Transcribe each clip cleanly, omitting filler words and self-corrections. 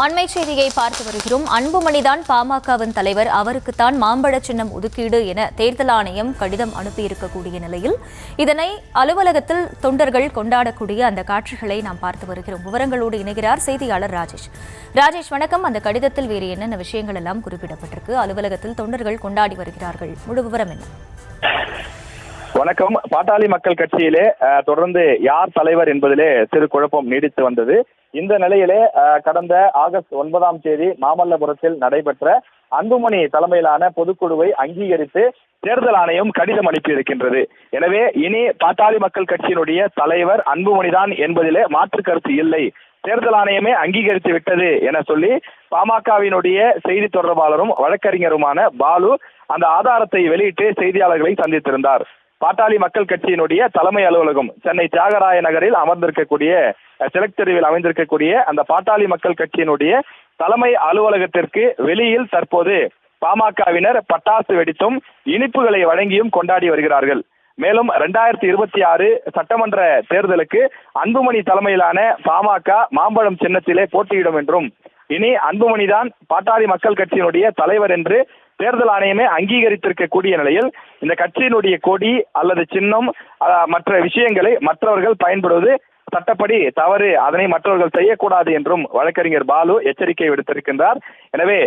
அண்மை செய்தியை பார்த்து வருகிறோம். அன்புமணிதான் பாமகவின் தலைவர், அவருக்குத்தான் மாம்பழ சின்னம் ஒதுக்கீடு என தேர்தல் ஆணையம் கடிதம் அனுப்பியிருக்கக்கூடிய நிலையில் இதனை அலுவலகத்தில் தொண்டர்கள் கொண்டாடக்கூடிய அந்த காட்சிகளை நாம் பார்த்து வருகிறோம். விவரங்களோடு இணைகிறார் செய்தியாளர் ராஜேஷ். ராஜேஷ், வணக்கம். அந்த கடிதத்தில் வேறு என்னென்ன விஷயங்கள் எல்லாம் குறிப்பிடப்பட்டிருக்கு? அலுவலகத்தில் தொண்டர்கள் கொண்டாடி வருகிறார்கள், முழு விவரம் என்ன? வணக்கம். பாட்டாளி மக்கள் கட்சியிலே தொடர்ந்து யார் தலைவர் என்பதிலே சிறு குழப்பம் நீடித்து வந்தது. இந்த நிலையிலே கடந்த ஆகஸ்ட் 9 மாமல்லபுரத்தில் நடைபெற்ற அன்புமணி தலைமையிலான பொதுக்குழுவை அங்கீகரித்து தேர்தல் ஆணையம் கடிதம் அனுப்பியிருக்கின்றது. எனவே இனி பாட்டாளி மக்கள் கட்சியினுடைய தலைவர் அன்புமணிதான் என்பதிலே மாற்று கருத்து இல்லை, தேர்தல் ஆணையமே அங்கீகரித்து விட்டது என சொல்லி பாமகவினுடைய செய்தி தொடர்பாளரும் வழக்கறிஞருமான பாலு அந்த ஆதாரத்தை வெளியிட்டு செய்தியாளர்களை சந்தித்திருந்தார். பாட்டாளி மக்கள் கட்சியினுடைய தலைமை அலுவலகம் சென்னை தியாகராய நகரில் அமர்ந்திருக்கக்கூடிய செலக்ட் தெருவில் அமைந்திருக்கக்கூடிய அந்த பாட்டாளி மக்கள் கட்சியினுடைய தலைமை அலுவலகத்திற்கு வெளியில் தற்போது பாமகவினர் பட்டாசு வெடித்தும் இனிப்புகளை வழங்கியும் கொண்டாடி வருகிறார்கள். மேலும் 2026 சட்டமன்ற தேர்தலுக்கு அன்புமணி தலைமையிலான பாமக மாம்பழம் சின்னத்திலே போட்டியிடும் என்றும் இனி அன்புமணிதான் பாட்டாளி மக்கள் கட்சியினுடைய தலைவர் என்று தேர்தல் ஆணையமே அங்கீகரித்திருக்கக்கூடிய நிலையில் இந்த கட்சியினுடைய கொடி அல்லது சின்னம் மற்ற விஷயங்களை மற்றவர்கள் பயன்படுவது சட்டப்படி தவறு, அதனை மற்றவர்கள் செய்யக்கூடாது என்றும் வழக்கறிஞர் பாலு எச்சரிக்கை விடுத்திருக்கின்றார். எனவே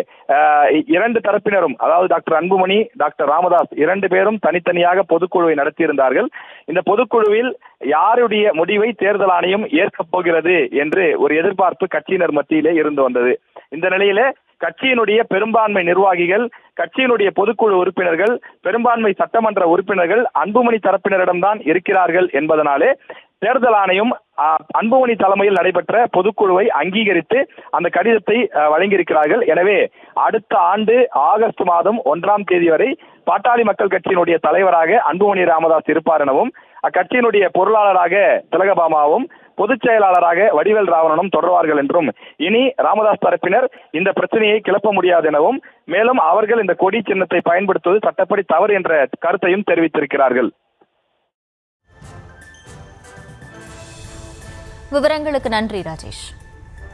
இரண்டு தரப்பினரும், அதாவது டாக்டர் அன்புமணி, டாக்டர் ராமதாஸ் 2 பேரும் தனித்தனியாக பொதுக்குழுவை நடத்தியிருந்தார்கள். இந்த பொதுக்குழுவில் யாருடைய முடிவை தேர்தல் ஆணையம் ஏற்கப் போகிறது என்று ஒரு எதிர்பார்ப்பு கட்சியினர் மத்தியிலே இருந்து வந்தது. இந்த நிலையிலே கட்சியினுடைய பெரும்பான்மை நிர்வாகிகள், கட்சியினுடைய பொதுக்குழு உறுப்பினர்கள், பெரும்பான்மை சட்டமன்ற உறுப்பினர்கள் அன்புமணி தரப்பினரிடம்தான் இருக்கிறார்கள் என்பதனாலே தேர்தல் ஆணையம் அன்புமணி தலைமையில் நடைபெற்ற பொதுக்குழுவை அங்கீகரித்து அந்த கடிதத்தை வழங்கியிருக்கிறார்கள். எனவே அடுத்த ஆண்டு ஆகஸ்ட் மாதம் 1 வரை பாட்டாளி மக்கள் கட்சியினுடைய தலைவராக அன்புமணி ராமதாஸ் இருப்பார் எனவும், அக்கட்சியினுடைய பொருளாளராக திலகபாமாவும், பொதுச் செயலாளராக வடிவேல் ராவணனும் தொடர்வார்கள் என்றும், இனி ராமதாஸ் தரப்பினர் இந்த பிரச்சனையை கிளப்ப முடியாது எனவும், மேலும் அவர்கள் இந்த கொடி சின்னத்தை பயன்படுத்துவது சட்டப்படி தவறு என்ற கருத்தையும் தெரிவித்திருக்கிறார்கள். விவரங்களுக்கு நன்றி ராஜேஷ்.